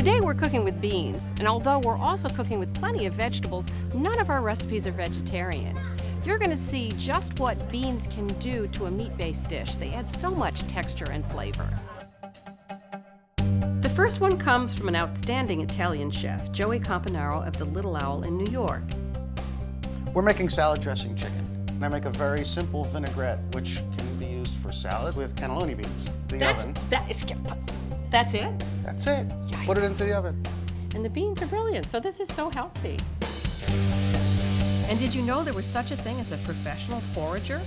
Today we're cooking with beans, and although we're also cooking with plenty of vegetables, none of our recipes are vegetarian. You're going to see just what beans can do to a meat-based dish. They add so much texture and flavor. The first one comes from an outstanding Italian chef, Joey Campanaro of the Little Owl in New York. We're making salad dressing chicken. And I make a very simple vinaigrette, which can be used for salad with cannelloni beans. That's it? That's it. Yikes. Put it into the oven. And the beans are brilliant, so this is so healthy. And did you know there was such a thing as a professional forager?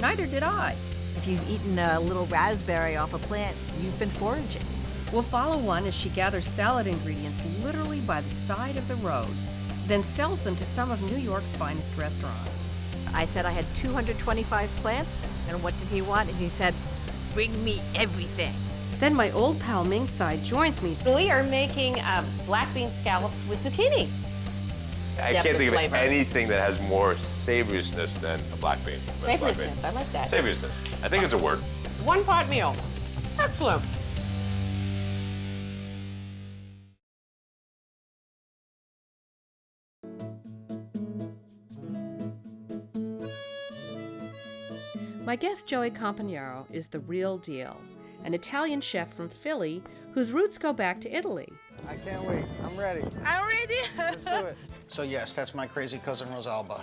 Neither did I. If you've eaten a little raspberry off a plant, you've been foraging. We'll follow one as she gathers salad ingredients literally by the side of the road, then sells them to some of New York's finest restaurants. I said I had 225 plants, and what did he want? And he said, bring me everything. Then my old pal Ming Tsai joins me. We are making black bean scallops with zucchini. I can't think of anything that has more savoriousness than a black bean. Savoriousness, I like that. Savoriousness. I think it's a word. One-pot meal. Excellent. My guest Joey Campanaro is the real deal, an Italian chef from Philly whose roots go back to Italy. I can't wait. I'm ready. I'm ready. Let's do it. So yes, that's my crazy cousin Rosalba.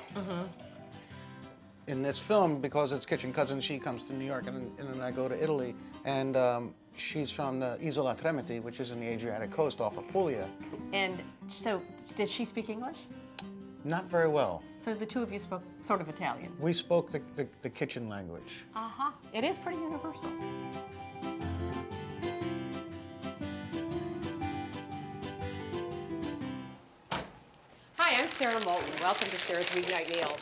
In this film, because it's kitchen cousin, she comes to New York, and then I go to Italy, and she's from the Isola Tremiti, which is in the Adriatic coast off of Puglia. And so, does she speak English? Not very well. So the two of you spoke sort of Italian? We spoke the kitchen language. Uh-huh. It is pretty universal. Hi, I'm Sara Moulton. Welcome to Sara's Weeknight Meals.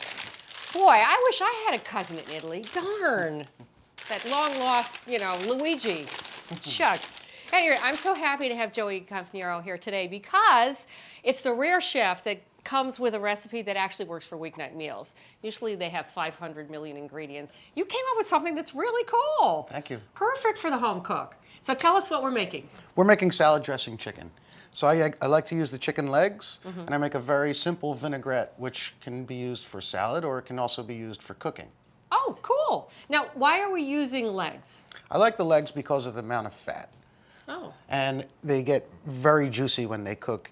Boy, I wish I had a cousin in Italy. Darn. That long-lost, Luigi. Shucks. Anyway, I'm so happy to have Joey Campanaro here today because it's the rare chef that comes with a recipe that actually works for weeknight meals. Usually they have 500 million ingredients. You came up with something that's really cool. Thank you. Perfect for the home cook. So tell us what we're making. We're making salad dressing chicken. So I like to use the chicken legs, and I make a very simple vinaigrette, which can be used for salad or it can also be used for cooking. Oh, cool. Now, why are we using legs? I like the legs because of the amount of fat. Oh. And they get very juicy when they cook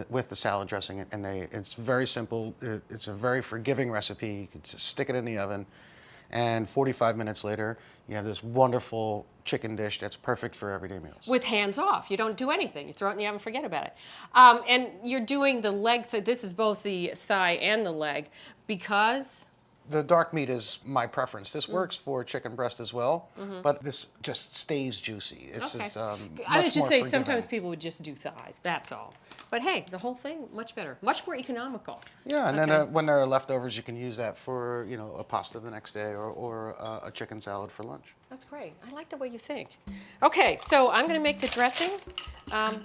with the salad dressing, and it's very simple. It's a very forgiving recipe. You can just stick it in the oven, and 45 minutes later, you have this wonderful chicken dish that's perfect for everyday meals. With hands off. You don't do anything. You throw it in the oven, forget about it. And you're doing the leg, this is both the thigh and the leg, because? The dark meat is my preference. This works for chicken breast as well, but this just stays juicy. It's okay. just, I would just say forgiving. sometimes people would just do thighs, that's all. But hey, the whole thing, much better, much more economical. Yeah, and then when there are leftovers, you can use that for, a pasta the next day or a chicken salad for lunch. That's great. I like the way you think. Okay, so I'm going to make the dressing.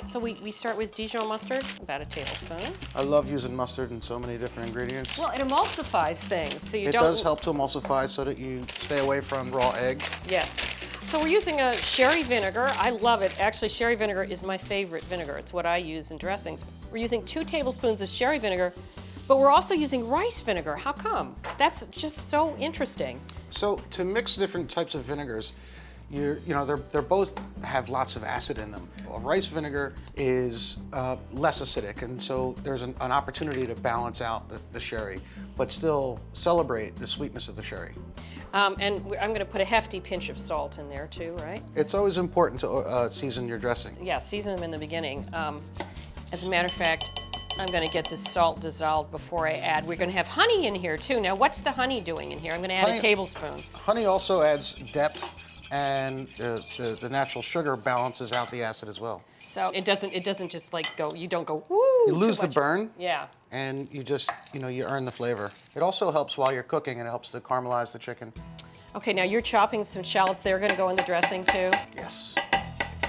So we start with Dijon mustard, about a tablespoon. I love using mustard in so many different ingredients. Well, it emulsifies things, so you It don't... does help to emulsify so that you stay away from raw egg. Yes. So we're using a sherry vinegar. I love it. Actually, sherry vinegar is my favorite vinegar. It's what I use in dressings. We're using 2 tablespoons of sherry vinegar, but we're also using rice vinegar. How come? That's just so interesting. So to mix different types of vinegars, they're both have lots of acid in them. Well, rice vinegar is less acidic, and so there's an opportunity to balance out the sherry, but still celebrate the sweetness of the sherry. And I'm going to put a hefty pinch of salt in there too, right? It's always important to season your dressing. Yeah, season them in the beginning. As a matter of fact, I'm going to get this salt dissolved before I add. We're going to have honey in here too. Now, what's the honey doing in here? I'm going to add a tablespoon. Honey also adds depth, and the natural sugar balances out the acid as well. So it doesn't just like go, you don't go, woo, You lose the burn. Yeah. And you just, you earn the flavor. It also helps while you're cooking, and it helps to caramelize the chicken. Okay, now you're chopping some shallots. They're going to go in the dressing too? Yes.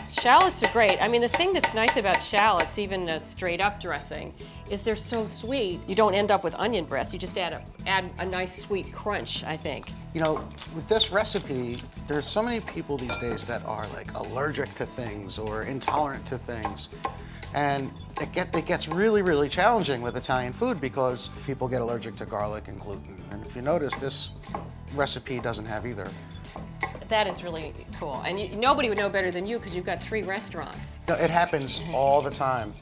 Shallots are great. I mean, the thing that's nice about shallots, even a straight up dressing, is they're so sweet. You don't end up with onion breath. You just add a nice sweet crunch, I think. With this recipe, there's so many people these days that are like allergic to things or intolerant to things. And it gets really, really challenging with Italian food because people get allergic to garlic and gluten. And if you notice, this recipe doesn't have either. That is really cool. And nobody would know better than you because you've got 3 restaurants. You know, it happens all the time.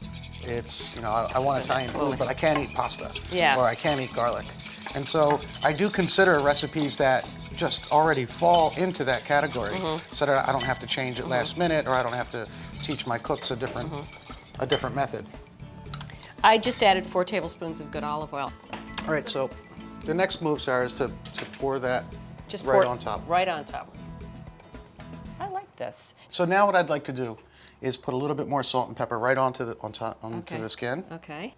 It's, you know, I want Italian food, but I can't eat pasta. Yeah. Or I can't eat garlic. And so I do consider recipes that just already fall into that category so that I don't have to change it last minute or I don't have to teach my cooks a different method. I just added 4 tablespoons of good olive oil. All right, so the next move, Sarah, is to pour that Just right pour on top. Right on top. I like this. So now what I'd like to do is put a little bit more salt and pepper right onto the Okay. the skin. Okay.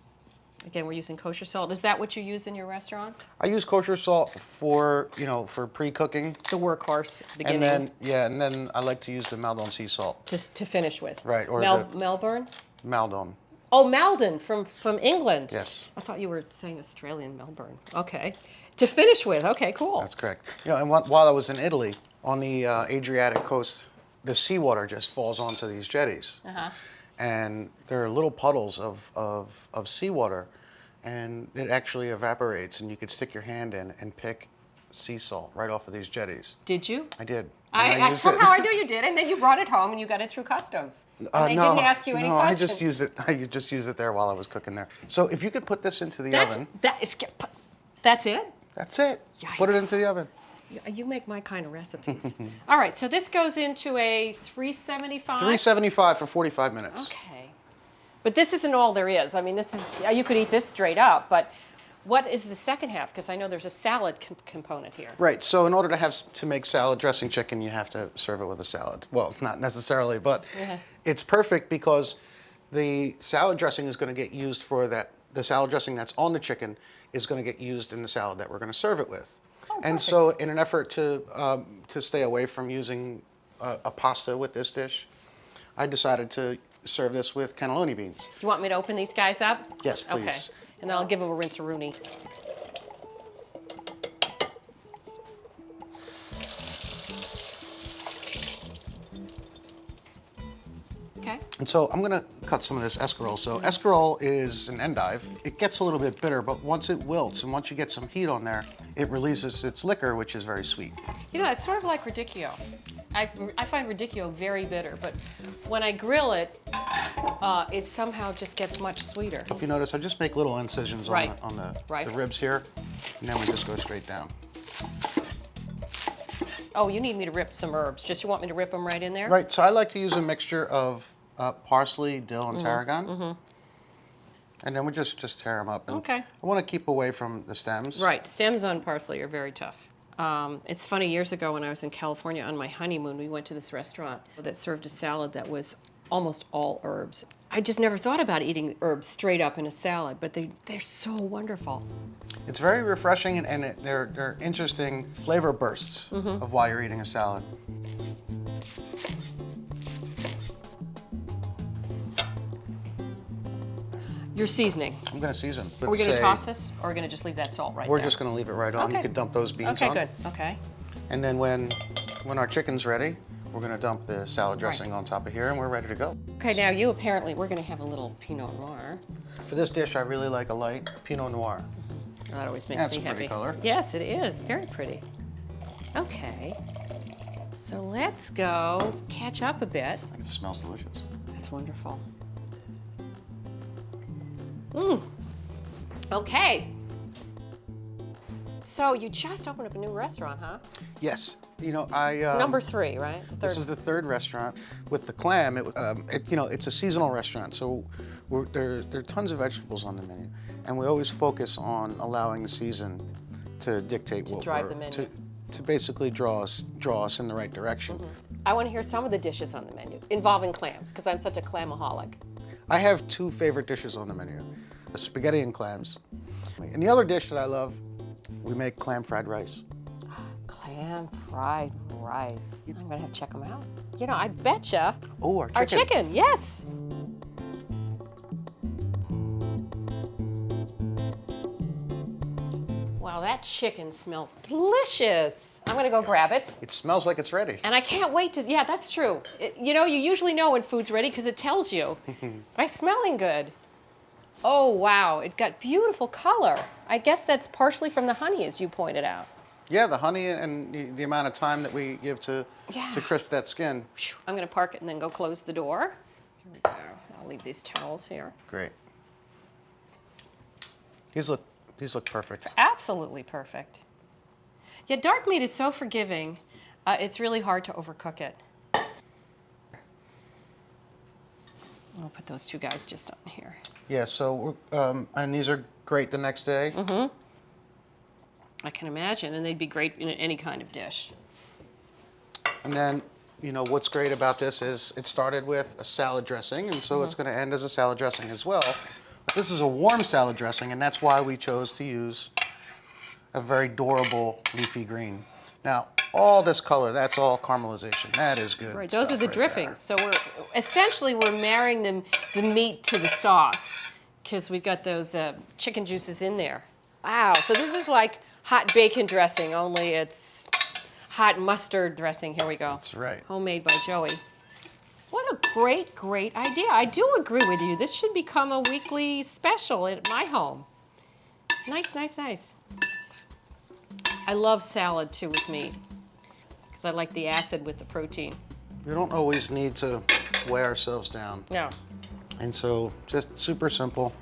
Again, we're using kosher salt. Is that what you use in your restaurants? I use kosher salt for, you know, for pre-cooking. The workhorse beginning. And then I like to use the Maldon sea salt. to finish with. Right, or Melbourne? Maldon. Oh, Malden from England. Yes. I thought you were saying Australian Melbourne. Okay. To finish with. Okay, cool. That's correct. You know, and while I was in Italy, on the Adriatic coast, the seawater just falls onto these jetties. And there are little puddles of seawater, and it actually evaporates, and you could stick your hand in and pick sea salt right off of these jetties. Did you? I did. I used somehow it. I knew you did, and then you brought it home and you got it through customs. And they didn't ask you any questions. I just used it. I just used it there while I was cooking there. So if you could put this into the oven. That's it? That's it. Put it Yikes. into the oven. You make my kind of recipes. All right, so this goes into a 375? 375 for 45 minutes. Okay. But this isn't all there is. I mean, this is, you could eat this straight up, but what is the second half? Because I know there's a salad component here. Right, so in order to make salad dressing chicken, you have to serve it with a salad. Well, not necessarily, but it's perfect because the salad dressing is going to get used for that. The salad dressing that's on the chicken is going to get used in the salad that we're going to serve it with. And so in an effort to stay away from using a pasta with this dish, I decided to serve this with cannelloni beans. Do you want me to open these guys up? Yes, please. Okay, and I'll give them a rinse-a-rooney. Okay. And so I'm going to cut some of this escarole. So escarole is an endive. It gets a little bit bitter, but once it wilts and once you get some heat on there, it releases its liquor, which is very sweet. You know, it's sort of like radicchio. I find radicchio very bitter, but when I grill it, it somehow just gets much sweeter. If you notice, I just make little incisions on the ribs here, and then we just go straight down. Oh, you need me to rip some herbs. Just you want me to rip them right in there? Right, so I like to use a mixture of parsley, dill, and tarragon. And then we just tear them up. And Okay. I want to keep away from the stems. Right, stems on parsley are very tough. It's funny, years ago when I was in California on my honeymoon, we went to this restaurant that served a salad that was almost all herbs. I just never thought about eating herbs straight up in a salad, but they're so wonderful. It's very refreshing, and they're interesting flavor bursts of while you're eating a salad. Your seasoning. I'm going to season. Are we going to toss this, or are we going to just leave that salt right there? We're just going to leave it right on. Okay. You could dump those beans on. Okay, good. Okay. And then when our chicken's ready, we're going to dump the salad dressing on top of here, and we're ready to go. Okay, now we're going to have a little Pinot Noir. For this dish, I really like a light Pinot Noir. That always makes That's me a happy. pretty color. Yes, it is. Very pretty. Okay. So let's go catch up a bit. It smells delicious. That's wonderful. Okay. So you just opened up a new restaurant, huh? Yes. You know, It's number 3, right? The This third. is the third restaurant with the clam. You know, it's a seasonal restaurant, so there are tons of vegetables on the menu, and we always focus on allowing the season to dictate To what drive we're the menu. to basically draw us in the right direction. I want to hear some of the dishes on the menu involving clams, because I'm such a clamaholic. I have 2 favorite dishes on the menu: spaghetti and clams. And the other dish that I love, we make clam fried rice. Clam fried rice. I'm gonna have to check them out. You know, I betcha. Oh, our Our chicken, yes. Wow, that chicken smells delicious. I'm gonna go grab it. It smells like it's ready. And I can't wait to, yeah, that's true. You know, you usually know when food's ready because it tells you. By smelling good. Oh, wow, it got beautiful color. I guess that's partially from the honey, as you pointed out. Yeah, the honey and the amount of time that we give to crisp that skin. I'm gonna park it and then go close the door. Here we go. I'll leave these towels here. Great. These look perfect. Absolutely perfect. Yeah, dark meat is so forgiving. It's really hard to overcook it. I'll put those two guys just on here. Yeah, so, and these are great the next day. Mm-hmm. I can imagine, and they'd be great in any kind of dish. And then, you know, what's great about this is it started with a salad dressing, and so it's going to end as a salad dressing as well. But this is a warm salad dressing, and that's why we chose to use a very durable leafy green. Now, all this color, that's all caramelization. That is good. Right, those are the right drippings. So we're marrying the meat to the sauce because we've got those chicken juices in there. Wow, so this is like hot bacon dressing, only it's hot mustard dressing. Here we go. That's right. Homemade by Joey. What a great, great idea. I do agree with you. This should become a weekly special at my home. Nice, nice, nice. I love salad too with meat because I like the acid with the protein. We don't always need to weigh ourselves down. No. And so just super simple.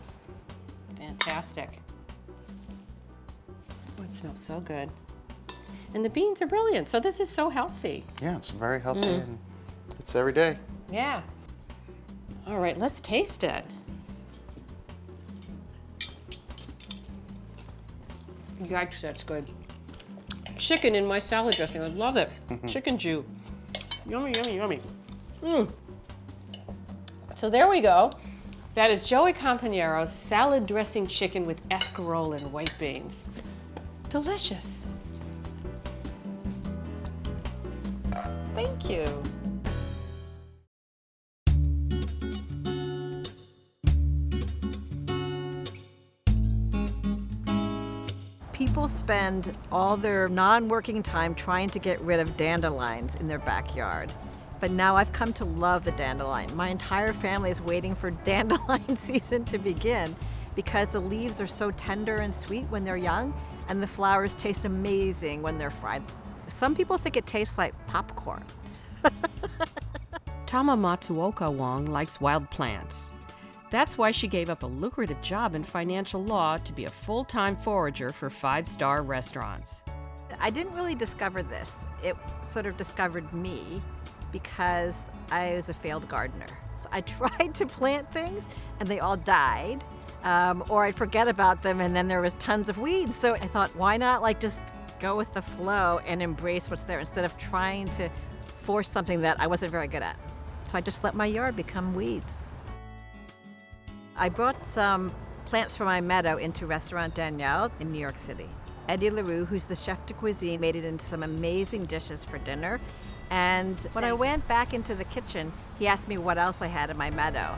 Fantastic. Oh, it smells so good. And the beans are brilliant. So this is so healthy. Yeah, it's very healthy and it's every day. Yeah. All right, let's taste it. Yikes, that's good. Chicken in my salad dressing, I love it. Chicken jus. Yummy, yummy, yummy. So there we go. That is Joey Campanaro's salad dressing chicken with escarole and white beans. Delicious. Thank you. People spend all their non-working time trying to get rid of dandelions in their backyard. But now I've come to love the dandelion. My entire family is waiting for dandelion season to begin because the leaves are so tender and sweet when they're young, and the flowers taste amazing when they're fried. Some people think it tastes like popcorn. Tama Matsuoka Wong likes wild plants. That's why she gave up a lucrative job in financial law to be a full-time forager for five-star restaurants. I didn't really discover this. It sort of discovered me because I was a failed gardener. So I tried to plant things and they all died, or I'd forget about them and then there was tons of weeds. So I thought, why not just go with the flow and embrace what's there instead of trying to force something that I wasn't very good at. So I just let my yard become weeds. I brought some plants from my meadow into Restaurant Danielle in New York City. Eddie LaRue, who's the chef de cuisine, made it into some amazing dishes for dinner. And when I went back into the kitchen, he asked me what else I had in my meadow.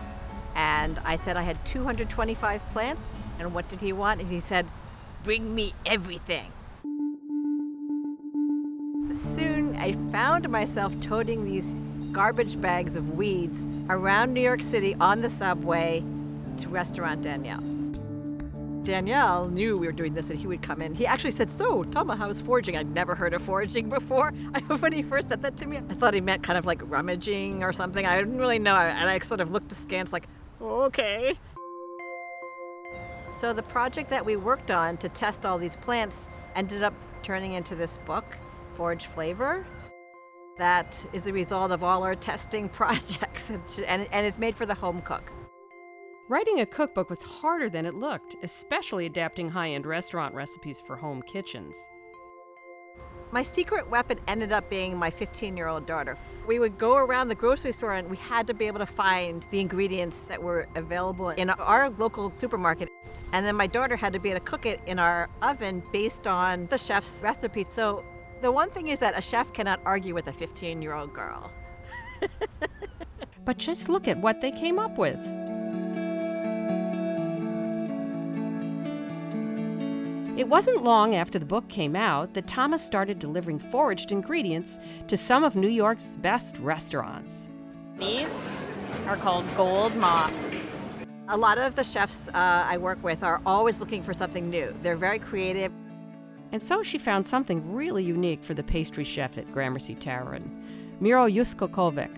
And I said I had 225 plants, and what did he want? And he said, bring me everything. Soon I found myself toting these garbage bags of weeds around New York City on the subway to Restaurant Danielle. Danielle knew we were doing this and he would come in. He actually said, so, Tama, how's foraging? I'd never heard of foraging before. When he first said that to me, I thought he meant kind of like rummaging or something. I didn't really know. And I sort of looked askance like, okay. So the project that we worked on to test all these plants ended up turning into this book, Forage Flavor. That is the result of all our testing projects and it's made for the home cook. Writing a cookbook was harder than it looked, especially adapting high-end restaurant recipes for home kitchens. My secret weapon ended up being my 15-year-old daughter. We would go around the grocery store and we had to be able to find the ingredients that were available in our local supermarket. And then my daughter had to be able to cook it in our oven based on the chef's recipe. So the one thing is that a chef cannot argue with a 15-year-old girl. But just look at what they came up with. It wasn't long after the book came out that Thomas started delivering foraged ingredients to some of New York's best restaurants. These are called gold moss. A lot of the chefs I work with are always looking for something new. They're very creative. And so she found something really unique for the pastry chef at Gramercy Tavern, Miro Juskokovic.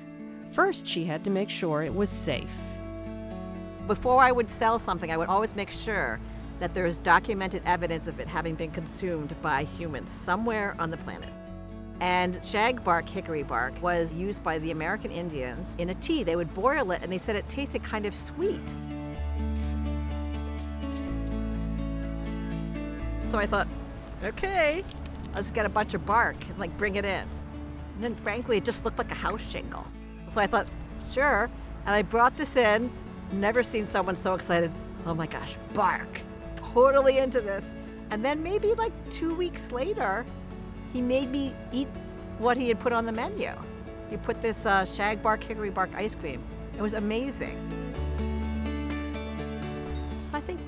First, she had to make sure it was safe. Before I would sell something, I would always make sure that there is documented evidence of it having been consumed by humans somewhere on the planet. And shagbark hickory bark was used by the American Indians in a tea. They would boil it, and they said it tasted kind of sweet. So I thought, okay, let's get a bunch of bark and like bring it in. And then frankly, it just looked like a house shingle. So I thought, sure. And I brought this in, never seen someone so excited. Oh my gosh, bark. Totally into this. And then maybe like 2 weeks later, he made me eat what he had put on the menu. He put this shagbark hickory bark ice cream. It was amazing. So I think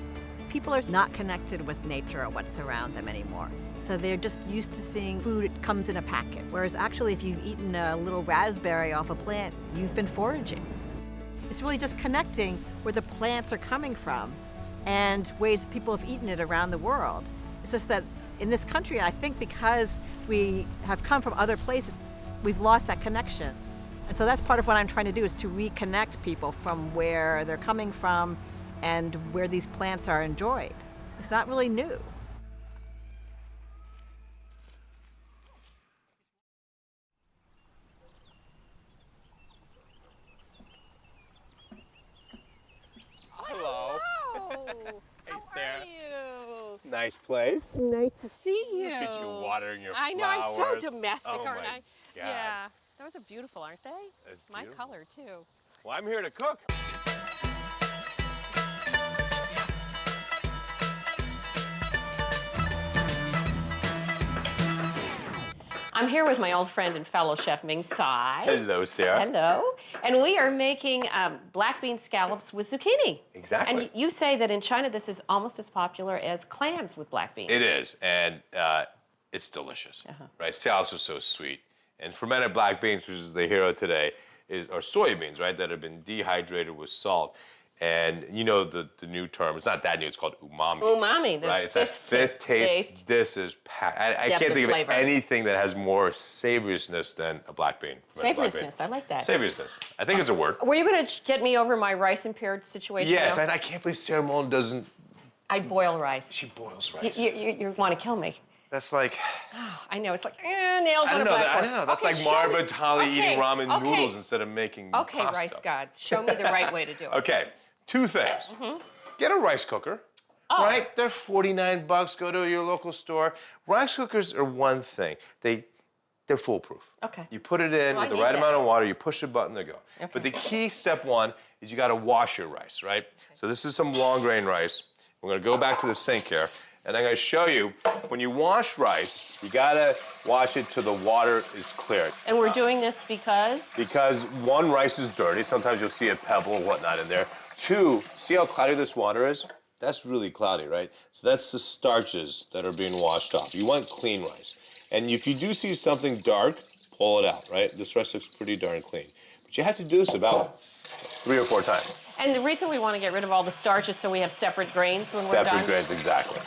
people are not connected with nature or what's around them anymore. So they're just used to seeing food that comes in a packet. Whereas actually, if you've eaten a little raspberry off a plant, you've been foraging. It's really just connecting where the plants are coming from and ways people have eaten it around the world. It's just that in this country, I think because we have come from other places, we've lost that connection. And so that's part of what I'm trying to do, is to reconnect people from where they're coming from and where these plants are enjoyed. It's not really new. Hello. Hey, Sarah. How are you? Nice place. Nice to see you. Look at you watering your I know, flowers. I'm so domestic, Oh aren't my I? God. Yeah. Those are beautiful, aren't they? That's My beautiful. color, too. Well, I'm here to cook. I'm here with my old friend and fellow chef, Ming Tsai. Hello, Sarah. Hello. And we are making black bean scallops with zucchini. Exactly. And you say that in China, this is almost as popular as clams with black beans. It is, and it's delicious, right? Scallops are so sweet. And fermented black beans, which is the hero today, are soybeans, right, that have been dehydrated with salt. And you know the new term, it's not that new, it's called umami. Umami, the right? It's that fifth taste. This is packed. I Depth can't of think flavor. of anything that has more savouriousness than a black bean. fermented black bean. Savoriousness, I like that. Savoriousness. I think it's a word. Were you going to get me over my rice impaired situation? Yes, now? and I can't believe Sara Moulton doesn't. I boil rice. She boils rice. You want to kill me. That's like. Oh, I know, it's like nails I on don't a know. blackboard. I don't know. That's Okay, like show Marba me. Tali eating ramen Okay. noodles instead of making Okay, pasta. rice god, show me the right way to do it. Okay, two things. Get a rice cooker. Right? They're $49. Go to your local store. Rice cookers are one thing. They're foolproof. Okay. You put it in Well, I with the need right that. amount of water, you push a button, they go. Okay. But the key, step one, is you gotta wash your rice, right? So this is some long grain rice. We're gonna go back to the sink here, and I'm gonna show you, when you wash rice, you gotta wash it till the water is clear. And we're doing this because? Because one, rice is dirty. Sometimes you'll see a pebble or whatnot in there. Two, see how cloudy this water is? That's really cloudy, right? So that's the starches that are being washed off. You want clean rice. And if you do see something dark, pull it out, right? This rice looks pretty darn clean. But you have to do this about 3 or 4 times. And the reason we want to get rid of all the starch is so we have separate grains when we're done? Separate grains, exactly.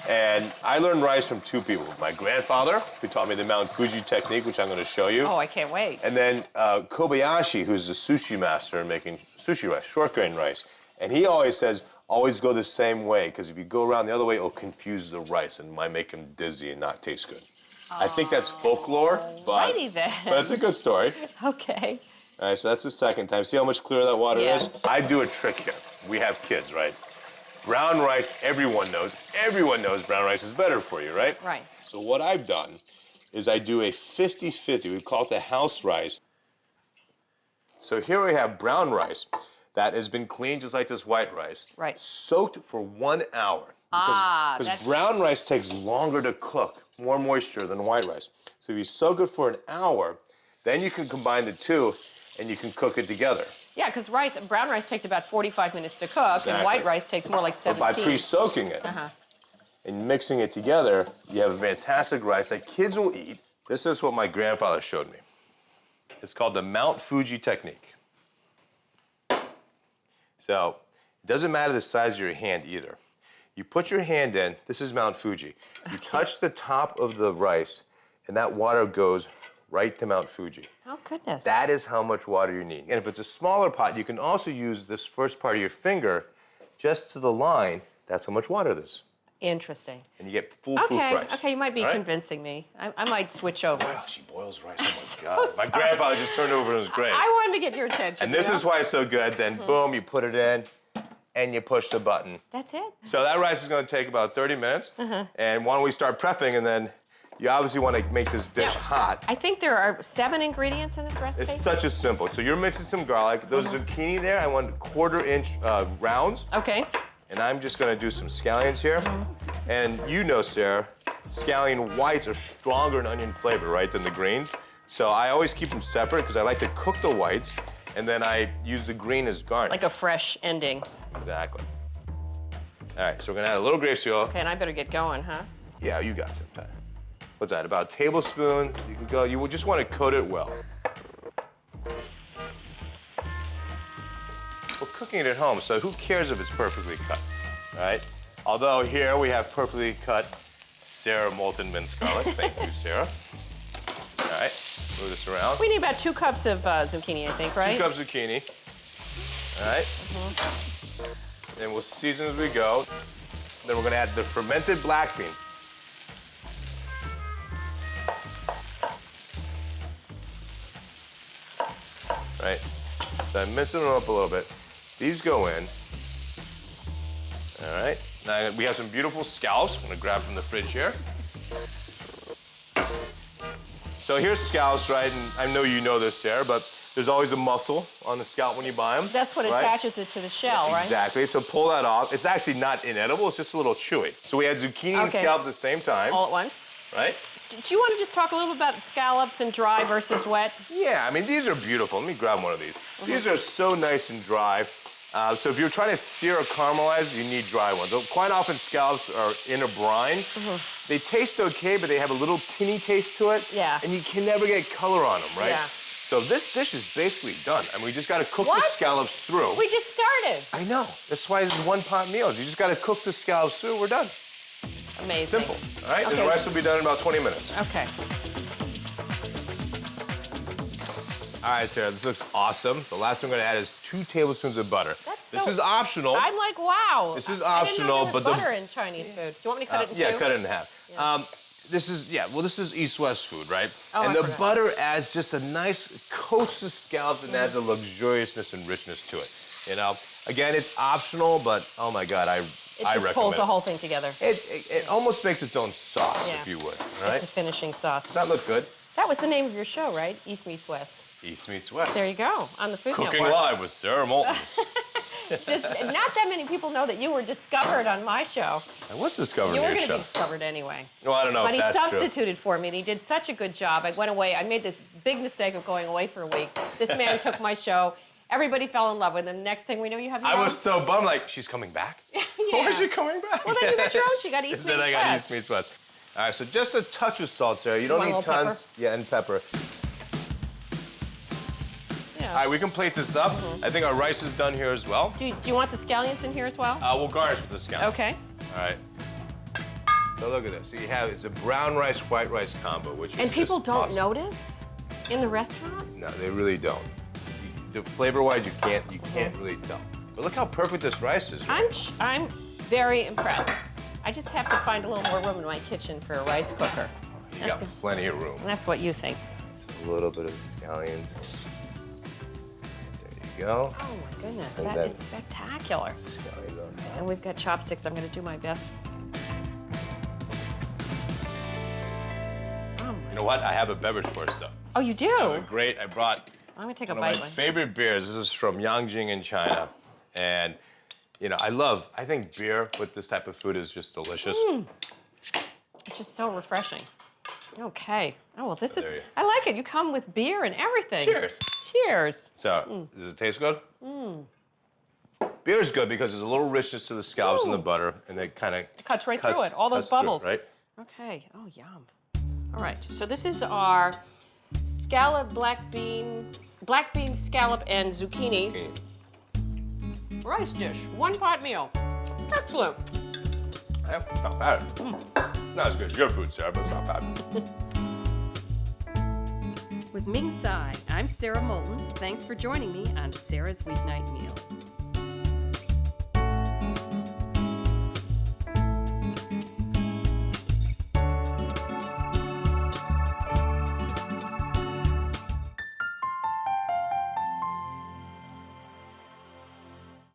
And I learned rice from 2 people. My grandfather, who taught me the Mount Fuji technique, which I'm going to show you. Oh, I can't wait. And then Kobayashi, who's the sushi master in making sushi rice, short grain rice. And he always says, always go the same way, because if you go around the other way, it'll confuse the rice and might make him dizzy and not taste good. I think that's folklore, but it's a good story. Okay. All right, so that's the second time. See how much clearer that water Yes. is? I do a trick here. We have kids, right? Brown rice, everyone knows brown rice is better for you, right? Right. So what I've done is I do a 50-50. We call it the house rice. So here we have brown rice that has been cleaned just like this white rice. Right. Soaked for 1 hour. Because that's- brown rice takes longer to cook, more moisture than white rice. So if you soak it for an hour, then you can combine the two and you can cook it together. Yeah, because brown rice takes about 45 minutes to cook, and Exactly. white rice takes more like But 17. by pre-soaking it, and and mixing it together, you have a fantastic rice that kids will eat. This is what my grandfather showed me. It's called the Mount Fuji technique. So, it doesn't matter the size of your hand either. You put your hand in, this is Mount Fuji. You touch the top of the rice, and that water goes right to Mount Fuji. Oh, goodness. That is how much water you need. And if it's a smaller pot, you can also use this first part of your finger just to the line. That's how much water this is. Interesting. And you get foolproof rice. Okay, you might be convincing me. I might switch over. Wow, she boils rice. Oh my God. My grandfather just turned over and it was great. I wanted to get your attention. And this is why it's so good. Then boom, you put it in and you push the button. That's it? So that rice is going to take about 30 minutes. And why don't we start prepping, and then you obviously want to make this dish hot. I think there are 7 ingredients in this recipe. It's such a simple. So you're mixing some garlic. Those zucchini there, I want 1/4-inch rounds. Okay. And I'm just gonna do some scallions here. And you know, Sarah, scallion whites are stronger in onion flavor, right, than the greens. So I always keep them separate because I like to cook the whites, and then I use the green as garnish. Like a fresh ending. Exactly. All right, so we're gonna add a little grapeseed. Okay, and I better get going, huh? Yeah, you got some time. What's that, about a tablespoon? You can go, you will just wanna coat it well. We're cooking it at home, so who cares if it's perfectly cut, all right? Although here we have perfectly cut Sara Moulton minced garlic. Thank you, Sarah. All right, move this around. We need about 2 cups of zucchini, I think, right? 2 cups zucchini. All right. Then we'll season as we go. Then we're gonna add the fermented black bean. Right. So I'm mixing them up a little bit. These go in. All right. Now we have some beautiful scallops. I'm gonna grab from the fridge here. So here's scallops, right? And I know you know this, Sarah, but there's always a muscle on the scallop when you buy them. That's what right? attaches it to the shell, right? Exactly. So pull that off. It's actually not inedible. It's just a little chewy. So we had zucchini and scallops at the same time. All at once. Right? Do you want to just talk a little bit about scallops and dry versus wet? Yeah, I mean, these are beautiful. Let me grab one of these. These are so nice and dry. So if you're trying to sear or caramelize, you need dry ones. So quite often scallops are in a brine. They taste okay, but they have a little tinny taste to it. Yeah. And you can never get color on them, right? Yeah. So this dish is basically done. I mean, we just got to cook the What? scallops through. We just started. I know. That's why it's one-pot meals. You just got to cook the scallops through. We're done. Amazing. Simple. All right. Okay. And the rice will be done in about 20 minutes. Okay. All right, Sarah, this looks awesome. The last thing I'm gonna add is 2 tablespoons of butter. This is optional. I'm like, wow. This is I didn't optional, know there was but butter in Chinese food. Do you want me to cut it in 2? Yeah, cut it in half. This is East-West food, right? Oh, and I the forgot. butter adds just a nice, coats the scallops and adds a luxuriousness and richness to it. You know, again, it's optional, but oh my God, I It just recommend pulls the it. whole thing together. It almost makes its own sauce, Yeah. if you would, all It's right? a finishing sauce. Does that look good? That was the name of your show, right? East Meets West. East meets West. There you go, on the Food Cooking Network. live with Sara Moulton. Not that many people know that you were discovered on my show. I was discovered You in were your going to show. be discovered anyway. Well, I don't know But if he that's true. substituted for me, and he did such a good job. I went away. I made this big mistake of going away for a week. This man took my show. Everybody fell in love with him. Next thing we know, you have your I own. was so bummed, like, she's coming back? Yeah. Why is she coming back? Well, then you got your own. You got East Then Meets I got West. East meets West. All right, so just a touch of salt, Sarah. You don't want a need little tons. Yeah, and pepper. Yeah. All right, we can plate this up. I think our rice is done here as well. Do you want the scallions in here as well? We'll garnish with the scallions. Okay. All right. So look at this. So you have, it's a brown rice, white rice combo, which is And people just don't awesome. notice in the restaurant? No, they really don't. Flavor-wise, you can't really tell. But look how perfect this rice is. Right? I'm very impressed. I just have to find a little more room in my kitchen for a rice cooker. You got plenty of room. That's what you think. So a little bit of scallions. There you go. Oh my goodness, And that then- is spectacular. Scallions on top. And we've got chopsticks. I'm going to do my best. You know what? I have a beverage for us, though. Oh, you do? I brought I'm going to take a one bite. of my favorite beers. This is from Yangjing in China. And, you know, I think beer with this type of food is just delicious. It's just so refreshing. Okay. Oh, well, this is, there you- I like it. You come with beer and everything. Cheers. Cheers. So, does it taste good? Beer is good because there's a little richness to the scallops and the butter, and they kind of Cuts right through it, all those bubbles. right? Okay, oh, yum. All right, so this is our scallop, black bean, scallop, and zucchini rice dish. One pot meal. Excellent. Yeah, not bad. Not as good as your food, Sarah, but it's not bad. With Ming Tsai, I'm Sara Moulton. Thanks for joining me on Sarah's Weeknight Meals.